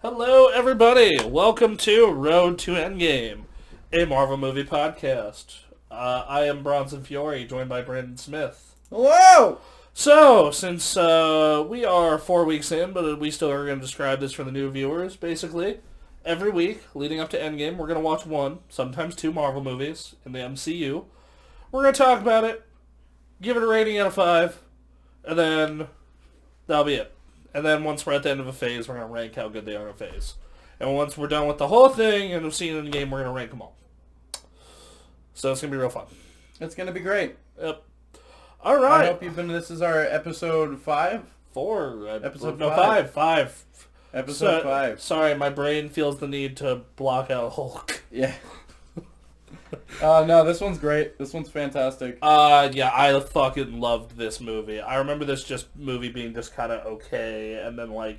Hello, everybody. Welcome to Road to Endgame, a Marvel movie podcast. I am Bronson Fiore, joined by Brandon Smith. Hello! So, since we are 4 weeks in, but we still are going to describe this for the new viewers, basically, every week leading up to Endgame, we're going to watch one, sometimes two Marvel movies in the MCU. We're going to talk about it, give it a rating out of 5, and then that'll be it. And then once we're at the end of a phase, we're going to rank how good they are in a phase. And once we're done with the whole thing and have seen it in the game, we're going to rank them all. So it's going to be real fun. It's going to be great. Yep. All right. I hope you've been... This is our episode 5? 4. Episode no, 5. 5. Episode 5. Sorry, my brain feels the need to block out Hulk. Yeah. No, this one's great. This one's fantastic. Yeah, I fucking loved this movie. I remember this movie being just kind of okay, and then,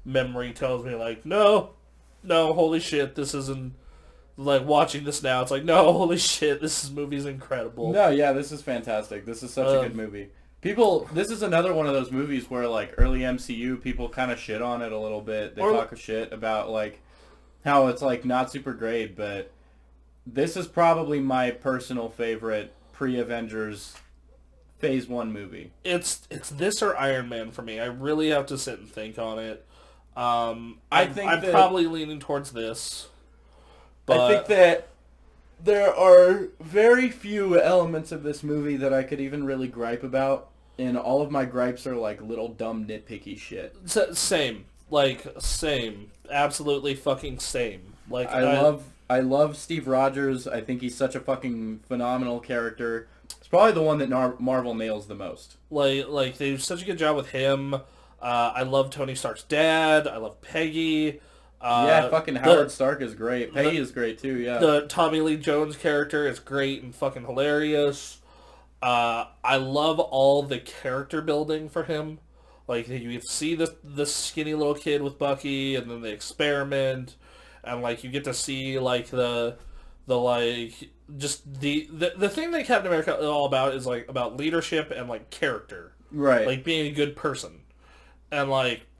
memory tells me, no, holy shit, this isn't, watching this now, it's no, holy shit, this movie's incredible. No, yeah, this is fantastic. This is such a good movie. This is another one of those movies where, early MCU, people kind of shit on it a little bit. They talk shit about, how it's, not super great, but... This is probably my personal favorite pre-Avengers Phase 1 movie. It's this or Iron Man for me. I really have to sit and think on it. I'm probably leaning towards this. But I think that there are very few elements of this movie that I could even really gripe about, and all of my gripes are little dumb nitpicky shit. Same. Same. Absolutely fucking same. I love Steve Rogers. I think he's such a fucking phenomenal character. It's probably the one that Marvel nails the most. They do such a good job with him. I love Tony Stark's dad. I love Peggy. Fucking Howard Stark is great. Peggy is great too, yeah. The Tommy Lee Jones character is great and fucking hilarious. I love all the character building for him. You see the skinny little kid with Bucky, and then the experiment. And, you get to see, the thing that Captain America is all about is, about leadership and, character. Right. Being a good person. And,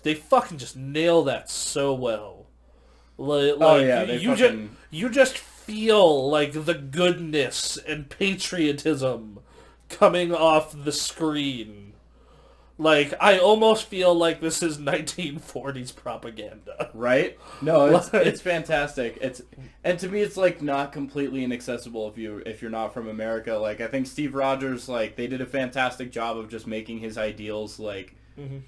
they fucking just nail that so well. You just feel, the goodness and patriotism coming off the screen. I almost feel like this is 1940s propaganda. Right? No, it's fantastic. And to me, it's not completely inaccessible if you're not from America. I think Steve Rogers, they did a fantastic job of just making his ideals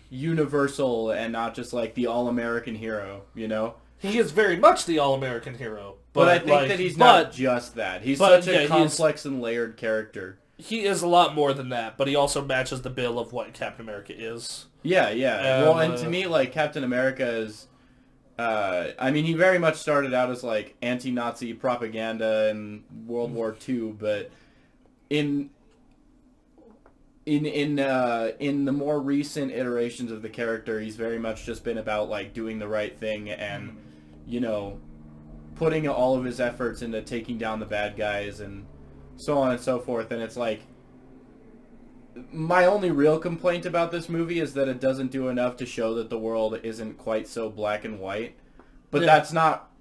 universal and not just the all-American hero. You know? He is very much the all-American hero, but I think that he's not just that. He's such a complex and layered character. He is a lot more than that, but he also matches the bill of what Captain America is. Yeah. And to me, Captain America is... he very much started out as, anti-Nazi propaganda in World War II, but in the more recent iterations of the character, he's very much just been about, doing the right thing and, putting all of his efforts into taking down the bad guys and... so on and so forth, and it's my only real complaint about this movie is that it doesn't do enough to show that the world isn't quite so black and white. But that's not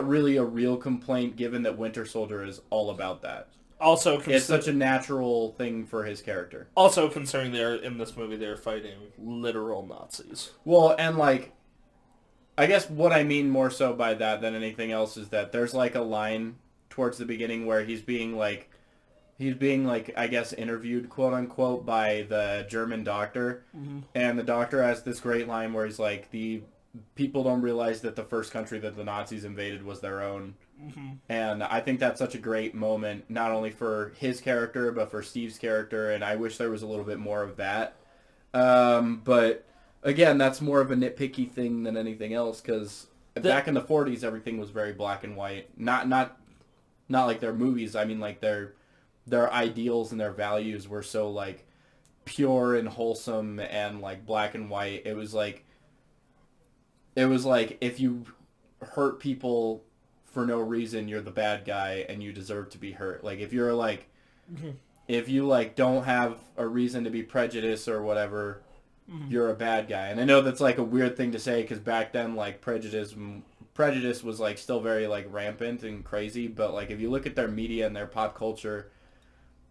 really a real complaint, given that Winter Soldier is all about that. Also, it's such a natural thing for his character. Also, considering in this movie they're fighting literal Nazis. Well, and I guess what I mean more so by that than anything else is that there's a line towards the beginning where he's being I guess interviewed, quote unquote, by the German doctor. Mm-hmm. And the doctor has this great line where he's the people don't realize that the first country that the Nazis invaded was their own. Mm-hmm. And I think that's such a great moment, not only for his character but for Steve's character, and I wish there was a little bit more of that. But again, that's more of a nitpicky thing than anything else, because back in the 40s everything was very black and white. Not like their movies. I mean, their ideals and their values were so pure and wholesome and black and white. It was if you hurt people for no reason, you're the bad guy and you deserve to be hurt. If you're if you don't have a reason to be prejudiced or whatever, you're a bad guy. And I know that's like a weird thing to say because back then like prejudice was like still very like rampant and crazy. But like if you look at their media and their pop culture,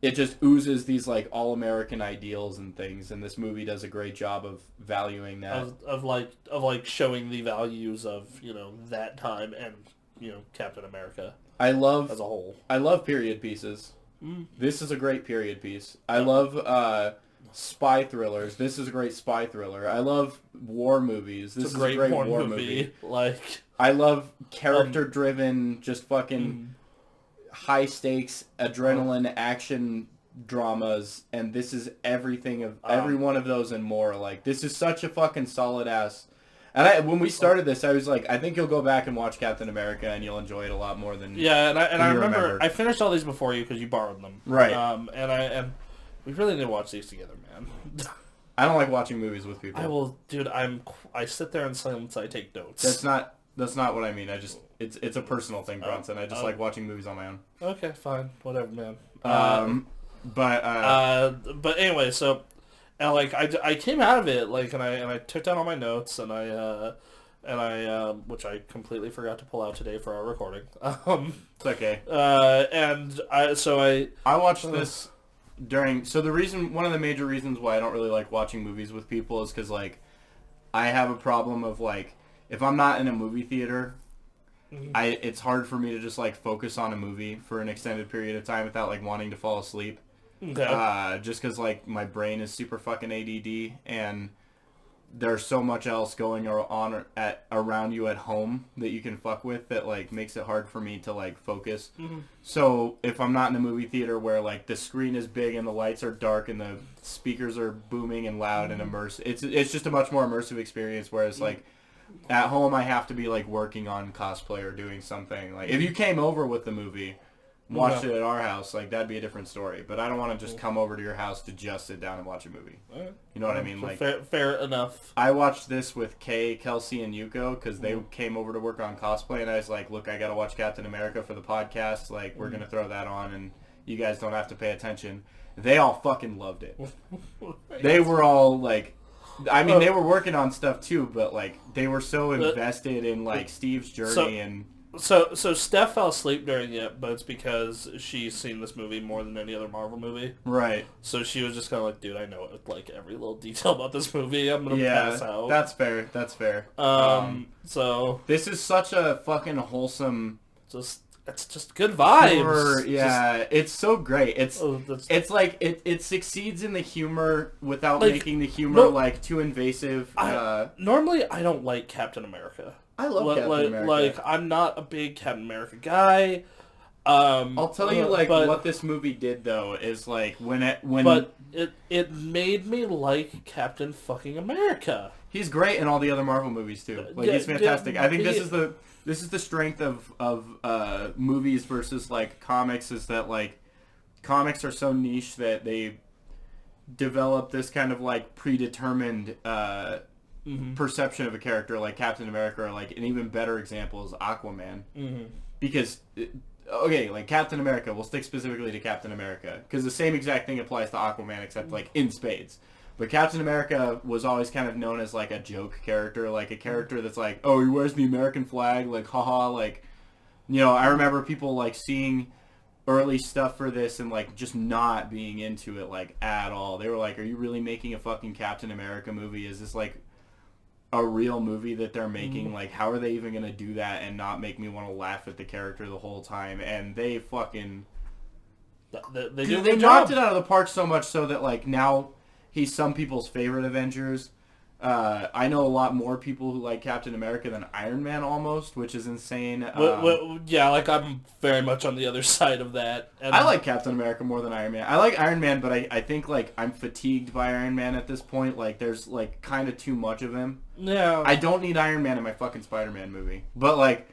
it just oozes these like all-American ideals and things. And this movie does a great job of valuing that. Of showing the values of, that time and, Captain America. I love as a whole. I love period pieces. This is a great period piece. I love spy thrillers. This is a great spy thriller. I love war movies. This is a great war movie. I love character-driven, just fucking high-stakes, adrenaline, action dramas, and this is everything of every one of those and more. Like, this is such a fucking solid-ass... And when we started this, I was like, I think you'll go back and watch Captain America, and you'll enjoy it a lot more than I remember I finished all these before you because you borrowed them, right? And we really need to watch these together, man. I don't like watching movies with people. I will, dude. I sit there in silence. I take notes. That's not what I mean. It's a personal thing, Bronson. I just like watching movies on my own. Okay, fine, whatever, man. But anyway, so. And I came out of it and I took down all my notes and I which I completely forgot to pull out today for our recording. It's okay. I watched this during. So one of the major reasons why I don't really like watching movies with people is because like I have a problem of like if I'm not in a movie theater, it's hard for me to just like focus on a movie for an extended period of time without like wanting to fall asleep. Okay. Just because like my brain is super fucking ADD and there's so much else going on around you at home that you can fuck with that like makes it hard for me to like focus. So if I'm not in a movie theater where like the screen is big and the lights are dark and the speakers are booming and loud and immersive, it's just a much more immersive experience. Whereas like at home I have to be like working on cosplay or doing something. Like if you came over with the movie. Watched it at our house, like that'd be a different story. But I don't want to just come over to your house to just sit down and watch a movie. You know what I mean? Like fair enough. I watched this with Kay, Kelsey, and Yuko because they came over to work on cosplay, and I was like, "Look, I gotta watch Captain America for the podcast. Like, we're gonna throw that on, and you guys don't have to pay attention." They all fucking loved it. They were all like, I mean, they were working on stuff too, but like they were so invested in like Steve's journey and. So Steph fell asleep during it, but it's because she's seen this movie more than any other Marvel movie. Right. So she was just kind of like, dude, I know like every little detail about this movie. I'm gonna pass out. That's fair. So this is such a fucking wholesome. It's just good vibes. It's so great. It's like it succeeds in the humor without making the humor like too invasive. Normally, I don't like Captain America. I love Captain America. Like, I'm not a big Captain America guy. I'll tell you, what this movie did, though, is, like, But it made me like Captain fucking America. He's great in all the other Marvel movies, too. Like, he's fantastic. I think this is the strength of movies versus, like, comics, is that, like, comics are so niche that they develop this kind of, like, predetermined... perception of a character like Captain America, or like an even better example is Aquaman. Because like Captain America, we'll stick specifically to Captain America because the same exact thing applies to Aquaman except like in spades. But Captain America was always kind of known as like a joke character, like a character that's like, oh, he wears the American flag, like haha, like, you know, I remember people like seeing early stuff for this and like just not being into it like at all. They were like, are you really making a fucking Captain America movie? Is this like a real movie that they're making? Like, how are they even going to do that and not make me want to laugh at the character the whole time? And they fucking... They knocked it out of the park so much so that, like, now he's some people's favorite Avengers. I know a lot more people who like Captain America than Iron Man almost, which is insane. Yeah, like I'm very much on the other side of that. And I like Captain America more than Iron Man. I like Iron Man, but I think like I'm fatigued by Iron Man at this point. Like there's like kind of too much of him. Yeah. I don't need Iron Man in my fucking Spider-Man movie. But like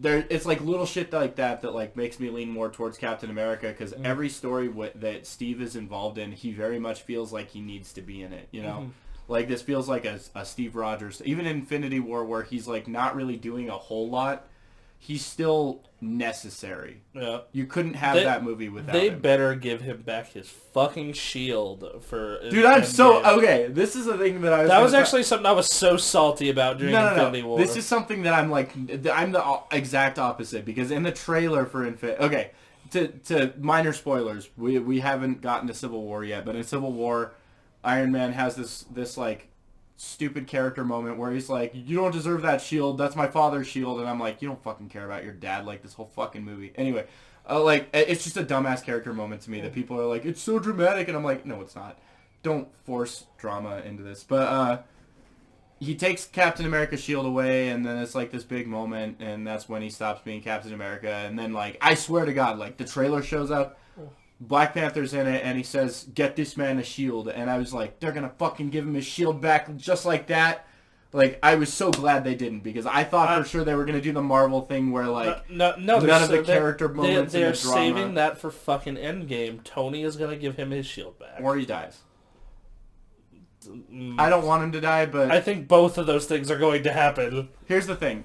it's like little shit like that like makes me lean more towards Captain America because every story that Steve is involved in, he very much feels like he needs to be in it, you know? Like this feels like a Steve Rogers, even in Infinity War where he's like not really doing a whole lot. he's still necessary. Yeah. You couldn't have that movie without They him. better give him back his fucking shield for... Dude, I'm so... Okay, this is the thing that I was... That was actually something I was so salty about during Infinity War. This is something that I'm like... I'm the exact opposite, because in the trailer for Infinity... Okay, to minor spoilers, we haven't gotten to Civil War yet, but in Civil War, Iron Man has this like... stupid character moment where he's like, you don't deserve that shield, that's my father's shield, and I'm like, you don't fucking care about your dad like this whole fucking movie. Anyway, like, it's just a dumbass character moment to me that people are like, it's so dramatic, and I'm like, no, it's not. Don't force drama into this. But he takes Captain America's shield away, and then it's like this big moment, and that's when he stops being Captain America, and then like, I swear to God, like, the trailer shows up, Black Panther's in it, and he says, get this man a shield. And I was like, they're going to fucking give him his shield back just like that? Like, I was so glad they didn't, because I thought for sure they were going to do the Marvel thing where, like, none of the character moments they're in the drama. saving that for fucking Endgame. Tony is going to give him his shield back. Or he dies. I don't want him to die, but... I think both of those things are going to happen. Here's the thing.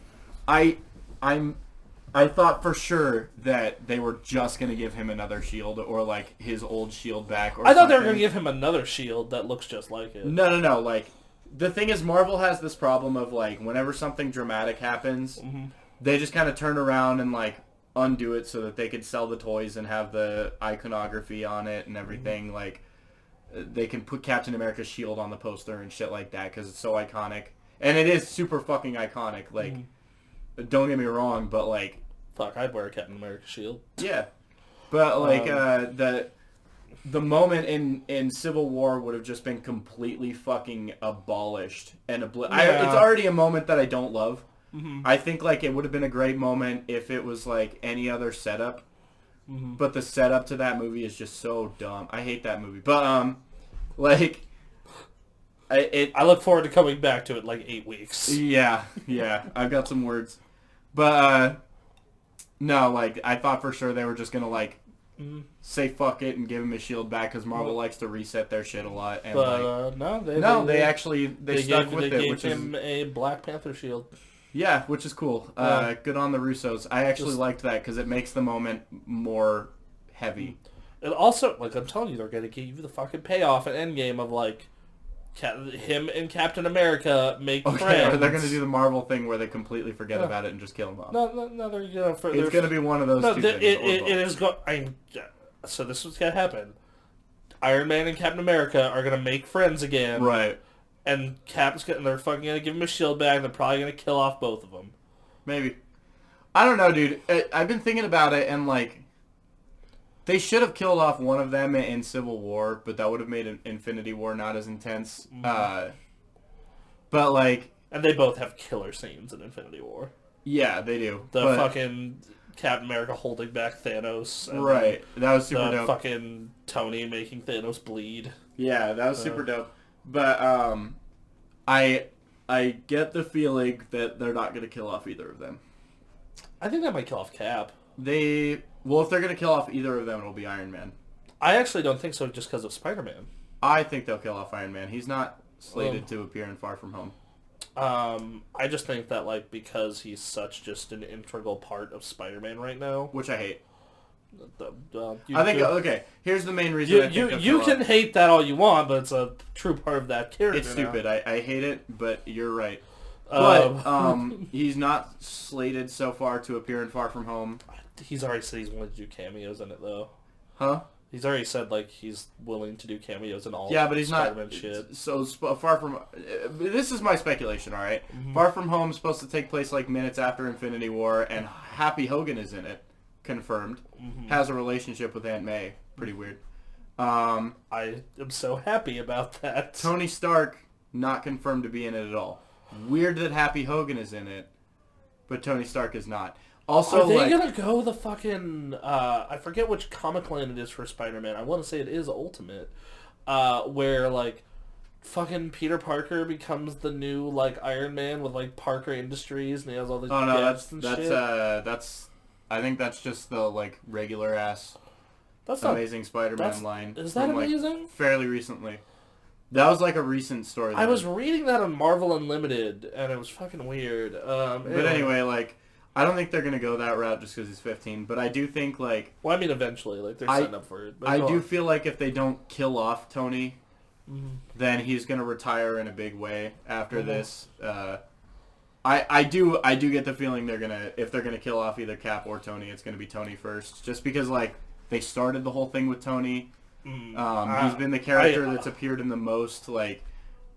I thought for sure that they were just going to give him another shield or, like, his old shield back or I thought something. they were going to give him another shield that looks just like it. No. Like, the thing is, Marvel has this problem of, like, whenever something dramatic happens, they just kind of turn around and, like, undo it so that they could sell the toys and have the iconography on it and everything. Like, they can put Captain America's shield on the poster and shit like that because it's so iconic. And it is super fucking iconic. Like, don't get me wrong, but, like... Fuck, I'd wear a Captain America shield. Yeah. But, like, the moment in Civil War would have just been completely fucking abolished. And it's already a moment that I don't love. I think, like, it would have been a great moment if it was, like, any other setup. But the setup to that movie is just so dumb. I hate that movie. But, like... I look forward to coming back to it in, like, 8 weeks. Yeah. I've got some words. But, no, like, I thought for sure they were just going to, like, say fuck it and give him his shield back because Marvel likes to reset their shit a lot. And, but, they actually stuck with it. They gave him a Black Panther shield. Yeah, which is cool. Good on the Russos. I actually liked that because it makes the moment more heavy. And also, like, I'm telling you, they're going to give you the fucking payoff at Endgame of, like, him and Captain America make friends. Or they're going to do the Marvel thing where they completely forget about it and just kill him off. No, they're going to... It's going to be one of those two things. It is going... So this is what's going to happen. Iron Man and Captain America are going to make friends again. Right. And they're fucking going to give him a shield back. They're probably going to kill off both of them. Maybe. I don't know, dude. I've been thinking about it, and, like... They should have killed off one of them in Civil War, but that would have made Infinity War not as intense. But, like... And they both have killer scenes in Infinity War. Yeah, they do. The fucking Captain America holding back Thanos. And right. That was super dope. Fucking Tony making Thanos bleed. Yeah, that was super dope. But, I get the feeling that they're not going to kill off either of them. I think that might kill off Cap. Well, if they're going to kill off either of them, it'll be Iron Man. I actually don't think so just because of Spider-Man. I think they'll kill off Iron Man. He's not slated to appear in Far From Home. I just think that, like, because he's such just an integral part of Spider-Man right now. Which I hate. Okay, here's the main reason you can hate that all you want, but it's a true part of that character. It's stupid. I hate it, but you're right. But he's not slated so far to appear in Far From Home. He's already said he's willing to do cameos in it, though. Huh? He's already said, like, he's willing to do cameos in all but he's Spider-Man not shit. So Far From... this is my speculation, all right? Far From Home is supposed to take place, like, minutes after Infinity War, and Happy Hogan is in it. Confirmed. Has a relationship with Aunt May. Pretty weird. I am so happy about that. Tony Stark, not confirmed to be in it at all. Weird that Happy Hogan is in it, but Tony Stark is not. Also, are they gonna go the fucking... I forget which comic line it is for Spider-Man. I want to say it is Ultimate. Where, like, fucking Peter Parker becomes the new, like, Iron Man with, like, Parker Industries, and he has all these that's I think that's just the, like, regular-ass Amazing Spider-Man line. Is that amazing? Like, fairly recently. That was, like, a recent story. I was reading that on Marvel Unlimited, and it was fucking weird. But anyway, like... I don't think they're gonna go that route just because he's 15. But I do think like. Well, I mean, eventually, like they're setting up for it. But I do feel like if they don't kill off Tony, then he's gonna retire in a big way after this. I do get the feeling if they're gonna kill off either Cap or Tony, it's gonna be Tony first, just because like they started the whole thing with Tony. He's been the character that's appeared in the most. Like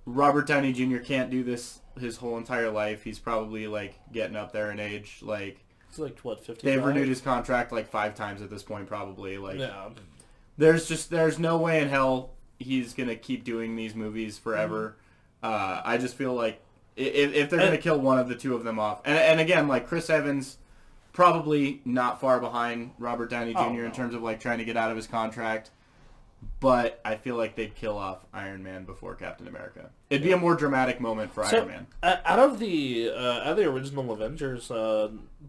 Robert Downey Jr. can't do this his whole entire life. He's probably like getting up there in age. Like he's like what 50. They've renewed his contract like 5 times at this point, probably. Like yeah. There's no way in hell he's gonna keep doing these movies forever. I just feel like if they're gonna kill one of the two of them off, and again, like Chris Evans, probably not far behind Robert Downey Jr. in terms of like trying to get out of his contract, but I feel like they'd kill off Iron Man before Captain America. It'd be a more dramatic moment for Iron Man. Out of the original Avengers,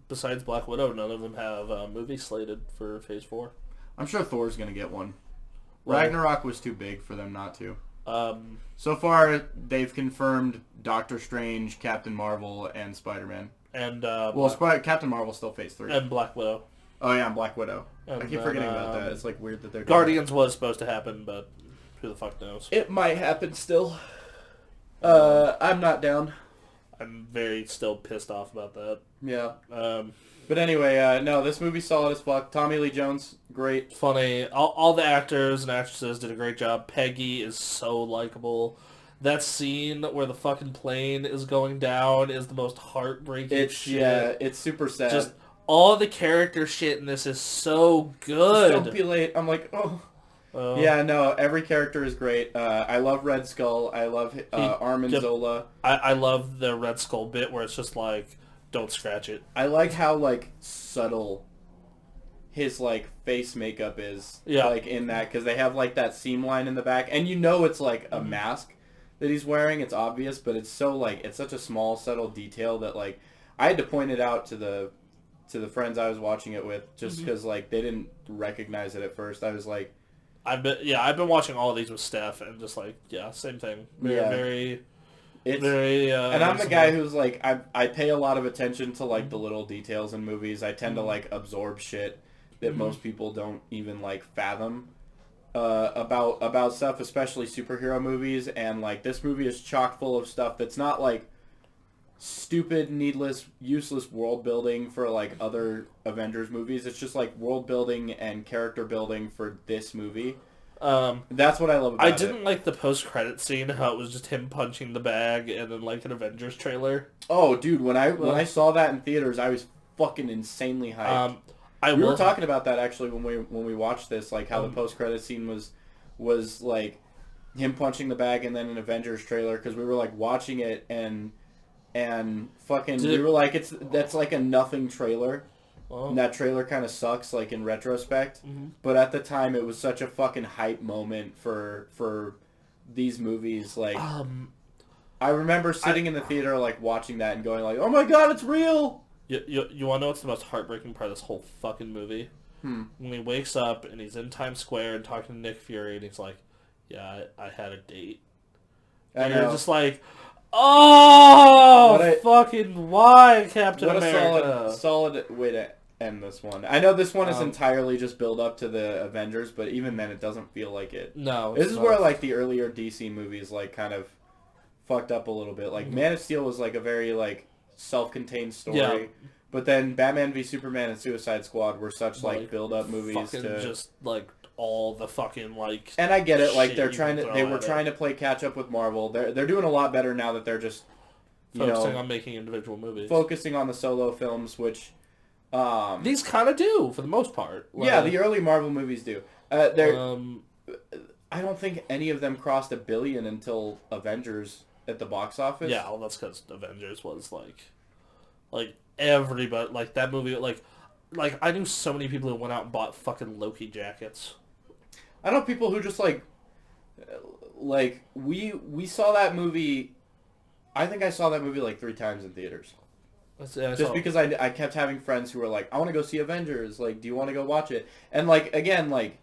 besides Black Widow, none of them have movies slated for Phase 4. I'm sure Thor's gonna get one. Ragnarok was too big for them not to. So far, they've confirmed Doctor Strange, Captain Marvel, and Spider-Man. And Captain Marvel's still Phase 3. And Black Widow. Oh yeah, and Black Widow. And I keep forgetting about that. It's like weird that they're Guardians was supposed to happen, but who the fuck knows? It might happen still. I'm not down. I'm very still pissed off about that. Yeah. But anyway, no, this movie's solid as fuck. Tommy Lee Jones, great. Funny. All the actors and actresses did a great job. Peggy is so likable. That scene where the fucking plane is going down is the most heartbreaking shit. Yeah, it's super sad. Just all the character shit in this is so good. Just don't be late. I'm like, oh. Yeah, no, every character is great. I love Red Skull. I love Armin Zola. I love the Red Skull bit where it's just like, don't scratch it. I like how like subtle his like face makeup is. Yeah. Like in that, because they have like that seam line in the back, and you know it's like a mask that he's wearing. It's obvious, but it's so like it's such a small subtle detail that like I had to point it out to the friends I was watching it with, just because like they didn't recognize it at first. I was like, I've been watching all of these with Steph, and just like same thing. Very. It's very. And I'm the guy who's like I pay a lot of attention to like the little details in movies. I tend to like absorb shit that most people don't even like fathom about stuff, especially superhero movies. And like this movie is chock full of stuff that's not like stupid, needless, useless world building for like other Avengers movies. It's just like world building and character building for this movie. That's what I love about it. I didn't like the post-credit scene, how it was just him punching the bag and then like an Avengers trailer. Oh, dude, when I saw that in theaters, I was fucking insanely hyped. We were talking about that actually when we watched this, like how the post-credit scene was like him punching the bag and then an Avengers trailer, because we were like watching it and fucking we were like that's like a nothing trailer. And that trailer kind of sucks, like in retrospect. But at the time, it was such a fucking hype moment for these movies. Like, I remember sitting in the theater, like watching that and going, like, "Oh my god, it's real!" You want to know what's the most heartbreaking part of this whole fucking movie? When he wakes up and he's in Times Square and talking to Nick Fury, and he's like, "Yeah, I had a date," and you're just like, "Oh, fucking why, Captain America?" What a solid way to end this one. I know this one is entirely just build up to the Avengers, but even then it doesn't feel like it. No. This is where like the earlier DC movies like kind of fucked up a little bit. Like Man of Steel was like a very like self-contained story. Yeah. But then Batman v Superman and Suicide Squad were such like build up movies to just like all the fucking like. And I get it, like they were trying to play catch up with Marvel. They're doing a lot better now that they're just focusing on making individual movies. Focusing on the solo films, which these kind of do for the most part. Like, yeah, the early Marvel movies do. I don't think any of them crossed $1 billion until Avengers at the box office. Yeah, well, that's because Avengers was like everybody, like that movie, like I knew so many people who went out and bought fucking Loki jackets. I know people who just like we saw that movie. I think I saw that movie like 3 times in theaters. Just because I kept having friends who were like, I want to go see Avengers. Like, do you want to go watch it? And like again, like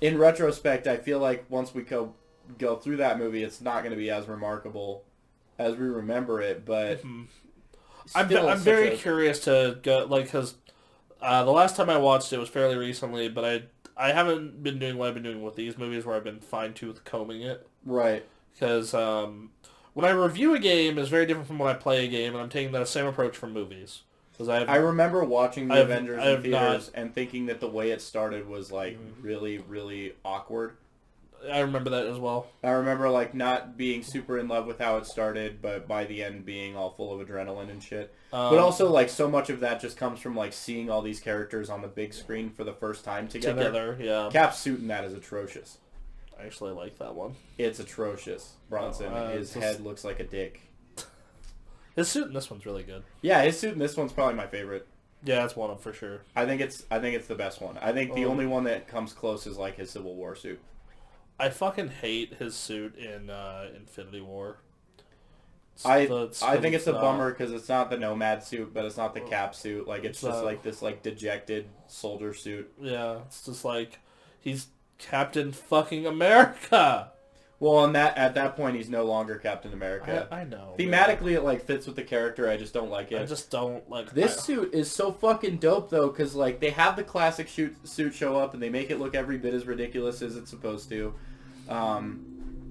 in retrospect, I feel like once we go through that movie, it's not going to be as remarkable as we remember it. But I'm very curious to go, like, because the last time I watched it was fairly recently, but I haven't been doing what I've been doing with these movies where I've been fine-tooth combing it. Right. Because when I review a game, it's very different from when I play a game, and I'm taking that same approach for movies. Because I remember watching the Avengers in theaters and thinking that the way it started was, like, really, really awkward. I remember that as well. I remember, like, not being super in love with how it started, but by the end being all full of adrenaline and shit. But also, like, so much of that just comes from, like, seeing all these characters on the big screen for the first time together. Yeah. Cap's suit in that is atrocious. I actually like that one. It's atrocious. Bronson, his head looks like a dick. His suit in this one's really good. Yeah, his suit in this one's probably my favorite. Yeah, it's one of them for sure. I think it's the best one. I think the only one that comes close is, like, his Civil War suit. I fucking hate his suit in Infinity War. I think it's a bummer because it's not the Nomad suit, but it's not the Cap suit. Like, it's just like this, like, dejected soldier suit. Yeah, it's just like he's Captain fucking America. Well, at that point, he's no longer Captain America. I know. Thematically, it, like, fits with the character. I just don't like it. I just don't like this suit is so fucking dope though, because, like, they have the classic suit show up and they make it look every bit as ridiculous as it's supposed to.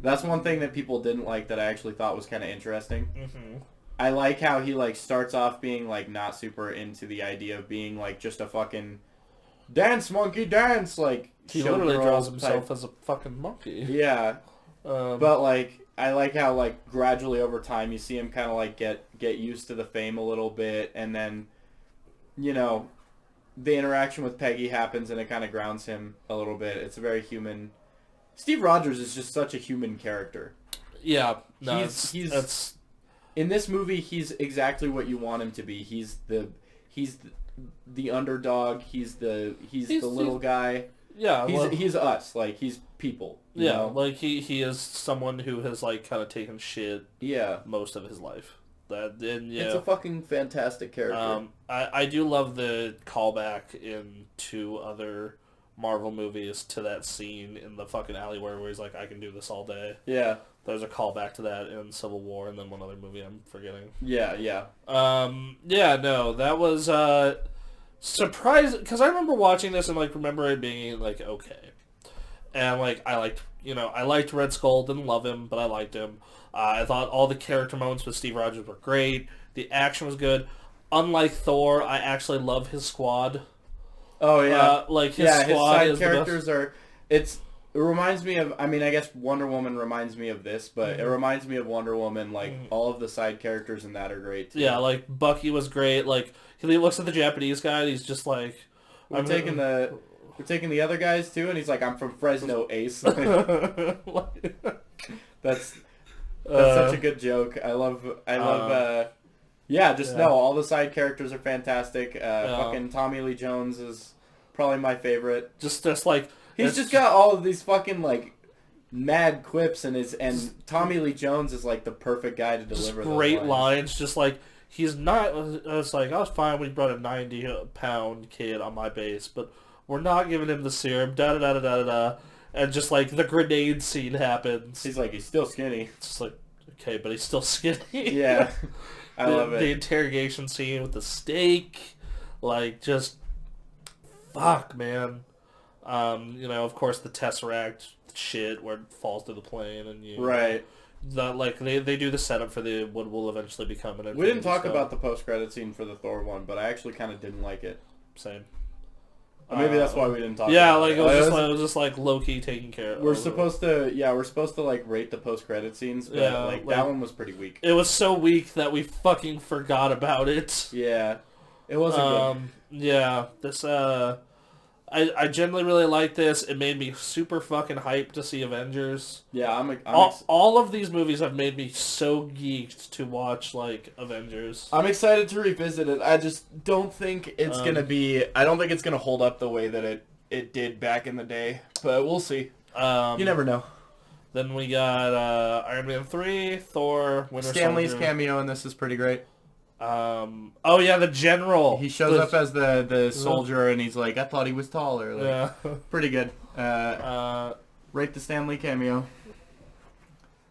That's one thing that people didn't like that I actually thought was kind of interesting. Mm-hmm. I like how he, like, starts off being, like, not super into the idea of being, like, just a fucking dance monkey dance, like, he literally draws himself as a fucking monkey. Yeah. But, like, I like how, like, gradually over time you see him kind of, like, get used to the fame a little bit, and then, you know, the interaction with Peggy happens and it kind of grounds him a little bit. It's a very human... Steve Rogers is just such a human character. Yeah. No, he's in this movie, he's exactly what you want him to be. He's the underdog, he's the little guy. Yeah, he's us. Like, he's people. You know? Like he is someone who has, like, kind of taken shit. Yeah, most of his life. It's a fucking fantastic character. I do love the callback in 2 other Marvel movies to that scene in the fucking alleyway where he's like, I can do this all day. Yeah. There's a callback to that in Civil War and then one other movie I'm forgetting. Yeah. Yeah, no, that was surprising because I remember watching this and, like, remember it being, like, okay. And, like, I liked Red Skull, didn't love him, but I liked him. I thought all the character moments with Steve Rogers were great. The action was good. Unlike Thor, I actually love his squad. Oh yeah, his squad his side characters are. It reminds me of. I mean, I guess Wonder Woman reminds me of this, but it reminds me of Wonder Woman. Like, all of the side characters in that are great too. Yeah, like Bucky was great. Like, he looks at the Japanese guy and he's just like, We're taking the other guys too, and he's like, I'm from Fresno, Ace. That's such a good joke. I love. All the side characters are fantastic. Fucking Tommy Lee Jones is probably my favorite. Just like he's just got all of these fucking, like, mad quips, and Tommy Lee Jones is, like, the perfect guy to deliver those great lines. Just like he's not. It's like, I was fine. We brought a 90-pound kid on my base, but we're not giving him the serum. Da da da da da da. And just, like, the grenade scene happens. He's like, he's still skinny. It's just like, okay, but he's still skinny. Yeah. I love it. The interrogation scene with the steak, like, just fuck, man. Of course, the Tesseract shit where it falls through the plane and right. They do the setup for what will eventually become an. We didn't talk about the post-credit scene for the Thor one, but I actually kind of didn't like it. Same. Maybe that's why we didn't talk. Yeah, about like it was just like low-key taking care of. We're supposed to like rate the post-credit scenes, but like that one was pretty weak. It was so weak that we fucking forgot about it. Yeah, it wasn't good. Yeah, this I generally really like this. It made me super fucking hyped to see Avengers. Yeah, all of these movies have made me so geeked to watch, like, Avengers. I'm excited to revisit it. I just don't think it's gonna be. I don't think it's gonna hold up the way that it did back in the day. But we'll see. You never know. Then we got Iron Man 3, Thor, Winter Soldier. Stanley's cameo in this is pretty great. Oh yeah, the general. He shows up as the soldier, and he's like, I thought he was taller. Like, yeah. Pretty good. Rate the Stanley cameo.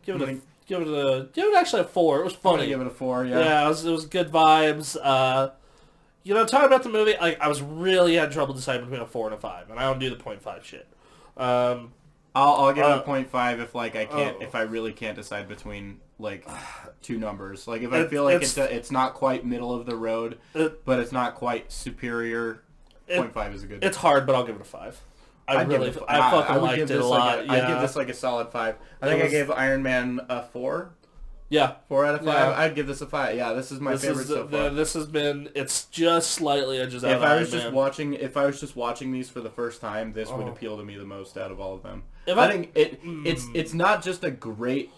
Give give it actually a 4. It was I'm gonna funny. give it a 4. Yeah. Yeah, it was good vibes. Talking about the movie, I was really had trouble deciding between a 4 and a 5, and I don't do the 0.5 shit. I'll give it a 0.5 if like I can't if I really can't decide between like two numbers. Like if I feel like it's not quite middle of the road, but it's not quite superior. 0.5 is a good. It's hard, but I'll give it a 5. I fucking liked it a lot. I'd give this like a solid 5. I think I gave Iron Man a 4. Yeah. 4 out of 5. Yeah. I'd give this a 5. Yeah, this is my favorite so far. It's just slightly edges out if of I was Iron Man. If I was just watching these for the first time, this would appeal to me the most out of all of them. I think it's not just a great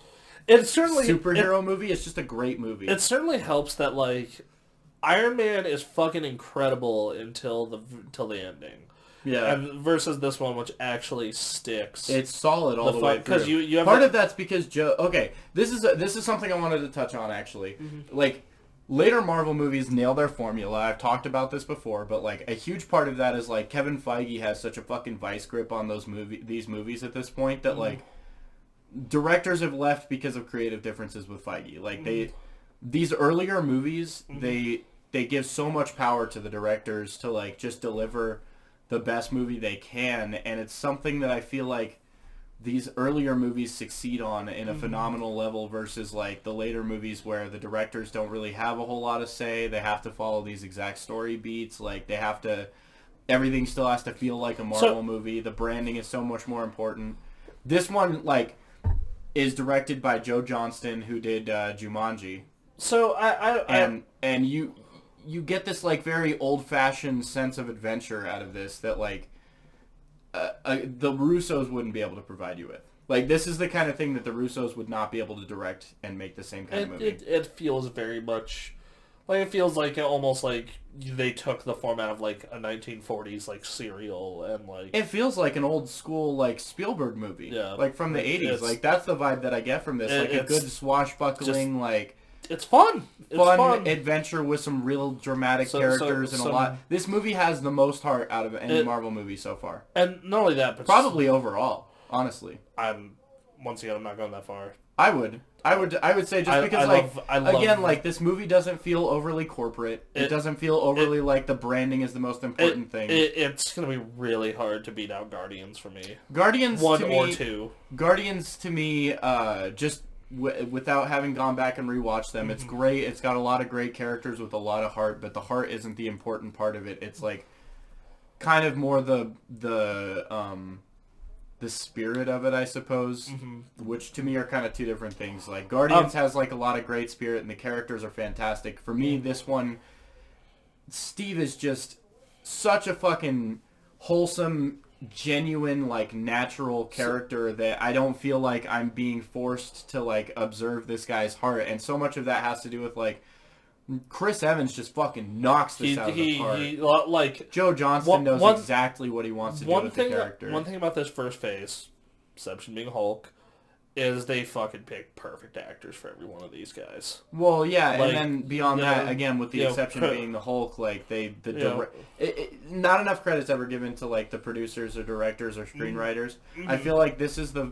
superhero movie, it's just a great movie. It certainly helps that like Iron Man is fucking incredible until the ending. Yeah. And versus this one, which actually sticks. It's solid all the way through. Because you have part of that's because Joe. Okay, this is something I wanted to touch on actually. Mm-hmm. Like later Marvel movies nail their formula. I've talked about this before, but like a huge part of that is like Kevin Feige has such a fucking vice grip on these movies at this point that like directors have left because of creative differences with Feige. Like these earlier movies, they give so much power to the directors to like just deliver the best movie they can, and it's something that I feel like these earlier movies succeed on in a phenomenal level versus like the later movies where the directors don't really have a whole lot of say. They have to follow these exact story beats. Like everything still has to feel like a Marvel movie. The branding is so much more important. This one like is directed by Joe Johnston, who did Jumanji. So and you get this like very old-fashioned sense of adventure out of this that like the Russos wouldn't be able to provide you with. Like this is the kind of thing that the Russos would not be able to direct and make the same kind of movie. It feels very much like it feels like almost like they took the format of like a 1940s like serial and like it feels like an old school like Spielberg movie. Yeah, like from the 80s. Like that's the vibe that I get from this. Like a good swashbuckling like. It's fun. It's fun adventure with some real dramatic characters and a lot. This movie has the most heart out of any Marvel movie so far. And not only that, but probably overall, honestly. Once again, I'm not going that far. I would say just because like this movie doesn't feel overly corporate. It doesn't feel overly like the branding is the most important thing. It's gonna be really hard to beat out Guardians for me. Guardians 1 or 2. Guardians to me, just. Without having gone back and rewatched them, it's great. It's got a lot of great characters with a lot of heart, but the heart isn't the important part of it. It's like kind of more the spirit of it, I suppose, which to me are kind of two different things. Like Guardians has like a lot of great spirit, and the characters are fantastic. For me, this one, Steve is just such a fucking wholesome, genuine, like natural character that I don't feel like I'm being forced to like observe this guy's heart, and so much of that has to do with like Chris Evans just fucking knocks this out of the park. Like Joe Johnston knows exactly what he wants to do with the character. One thing about this first phase, exception being Hulk, is they fucking pick perfect actors for every one of these guys. Well, yeah, like, and then beyond that, again, with the exception being the Hulk, like not enough credit's ever given to like the producers or directors or screenwriters. Mm-hmm. I feel like this is the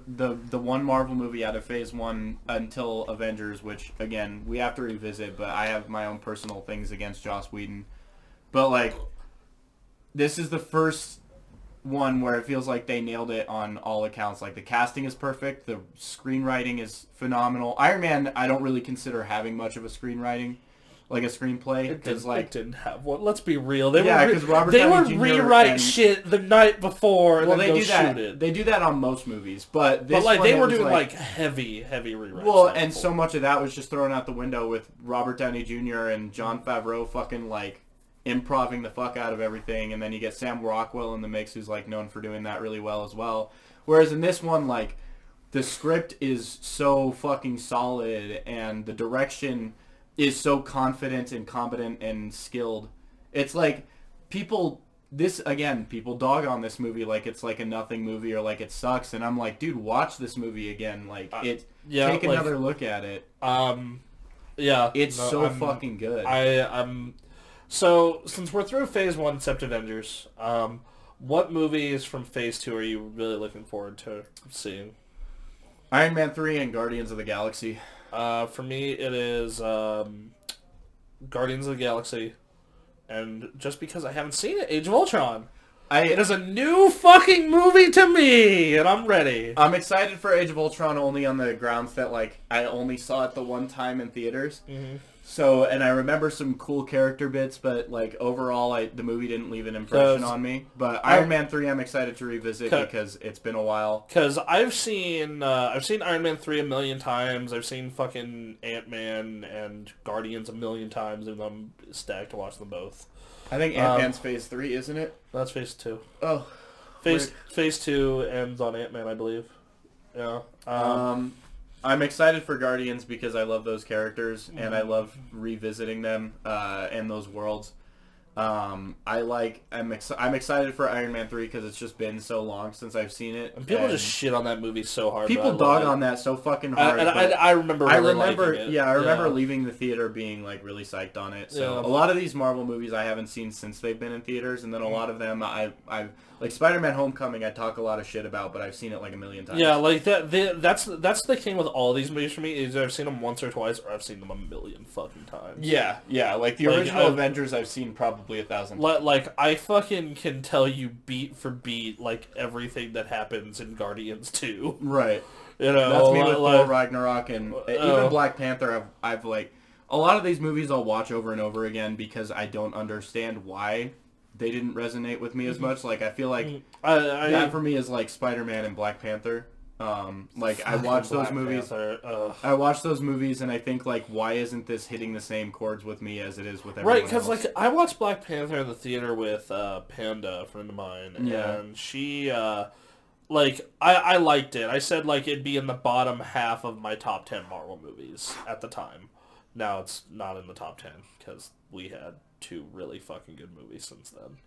one Marvel movie out of Phase 1 until Avengers, which again we have to revisit. But I have my own personal things against Joss Whedon. But like, this is the first one where it feels like they nailed it on all accounts. Like the casting is perfect, the screenwriting is phenomenal. Iron Man, I don't really consider having much of a screenwriting, like a screenplay, because like it didn't have one. Let's be real. They would rewrite shit the night before. And they do that. They do that on most movies, but this like one, they were doing like heavy rewrites. Well, and so much of that was just thrown out the window with Robert Downey Jr. and Jon Favreau fucking like improving the fuck out of everything, and then you get Sam Rockwell in the mix, who's like known for doing that really well as well. Whereas in this one, like the script is so fucking solid, and the direction is so confident and competent and skilled. It's like people dog on this movie like it's like a nothing movie or like it sucks, and I'm like, dude, watch this movie again. Like take another look at it. It's fucking good. So, since we're through Phase 1 except Avengers, what movies from Phase 2 are you really looking forward to seeing? Iron Man 3 and Guardians of the Galaxy. For me, it is Guardians of the Galaxy, and just because I haven't seen it, Age of Ultron. It is a new fucking movie to me, and I'm ready. I'm excited for Age of Ultron only on the grounds that, like, I only saw it the one time in theaters. Mm-hmm. So, and I remember some cool character bits, but, like, overall, the movie didn't leave an impression on me. But Iron Man 3 I'm excited to revisit because it's been a while. Because I've seen Iron Man 3 a million times. I've seen fucking Ant-Man and Guardians a million times, and I'm stacked to watch them both. I think Ant-Man's Phase 3, isn't it? That's Phase 2. Oh. Phase 2 ends on Ant-Man, I believe. Yeah. I'm excited for Guardians because I love those characters and I love revisiting them and those worlds. I'm excited for Iron Man 3 because it's just been so long since I've seen it. And people just shit on that movie so hard. People dog on that so fucking hard. I remember liking it. Yeah, I remember leaving the theater being like really psyched on it. So a lot of these Marvel movies I haven't seen since they've been in theaters, and then a lot of them I've like Spider-Man: Homecoming I talk a lot of shit about, but I've seen it like a million times. Yeah, like that's the thing with all these movies for me is I've seen them once or twice, or I've seen them a million fucking times. Yeah, like the original Avengers I've seen probably 1,000 times. Like I fucking can tell you beat for beat like everything that happens in Guardians 2. Right. You know, that's me with Thor Ragnarok and even Black Panther. I've like a lot of these movies I'll watch over and over again because I don't understand why they didn't resonate with me as much. Like I feel like that for me is like Spider-Man and Black Panther. Like I watch those movies. I watch those movies and I think like, why isn't this hitting the same chords with me as it is with everyone else? Right, because like I watched Black Panther in the theater with Panda, a friend of mine, and she like I liked it. I said like it'd be in the bottom half of my top 10 Marvel movies at the time. Now it's not in the top 10 because we had 2 really fucking good movies since then.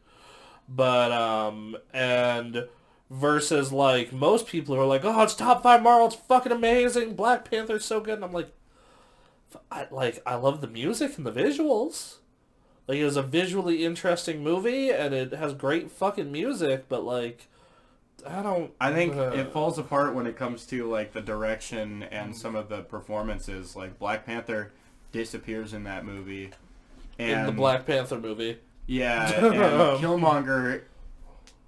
But and versus like most people who are like, oh, it's top 5 Marvel, it's fucking amazing, Black Panther's so good, and I'm like, I love the music and the visuals. Like, it was a visually interesting movie and it has great fucking music, but like I think it falls apart when it comes to like the direction and some of the performances. Like Black Panther disappears in that movie. And, in the Black Panther movie. Yeah, and Killmonger,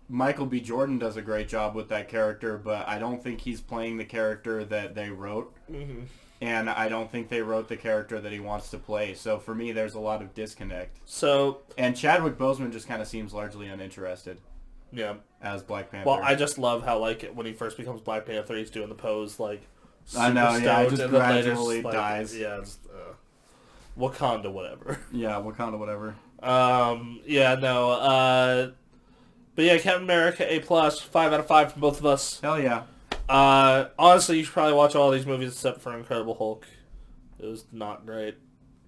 Michael B. Jordan does a great job with that character, but I don't think he's playing the character that they wrote. Mm-hmm. And I don't think they wrote the character that he wants to play. So for me, there's a lot of disconnect. And Chadwick Boseman just kind of seems largely uninterested. Yeah. As Black Panther. Well, I just love how, like, when he first becomes Black Panther, he's doing the pose, like, I know, yeah, he just gradually dies. Yeah, just, Wakanda, whatever. Yeah, Wakanda, whatever. Yeah, no, but yeah, Captain America, A+, 5 out of 5 from both of us. Hell yeah. Honestly, you should probably watch all these movies except for Incredible Hulk. It was not great.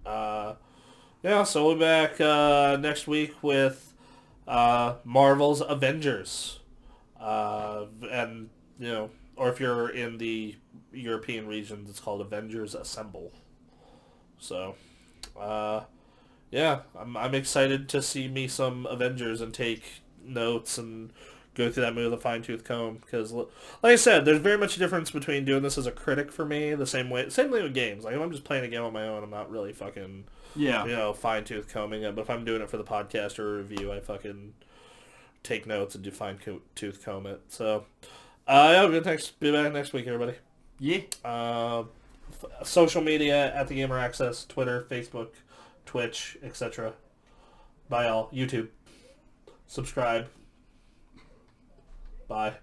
Yeah, so we'll be back, next week with Marvel's Avengers. And, you know, or if you're in the European regions, it's called Avengers Assemble. So, yeah, I'm excited to see me some Avengers and take notes and go through that movie with a fine-tooth comb. Because, like I said, there's very much a difference between doing this as a critic for me, same way with games. Like, if I'm just playing a game on my own, I'm not really fucking... Yeah. You know, fine-tooth combing it. But if I'm doing it for the podcast or a review, I fucking take notes and do fine-tooth comb it. So, yeah, we'll be back next week, everybody. Yeah. Social media at The Gamer Access, Twitter, Facebook, Twitch, etc. Bye, all. YouTube. Subscribe. Bye.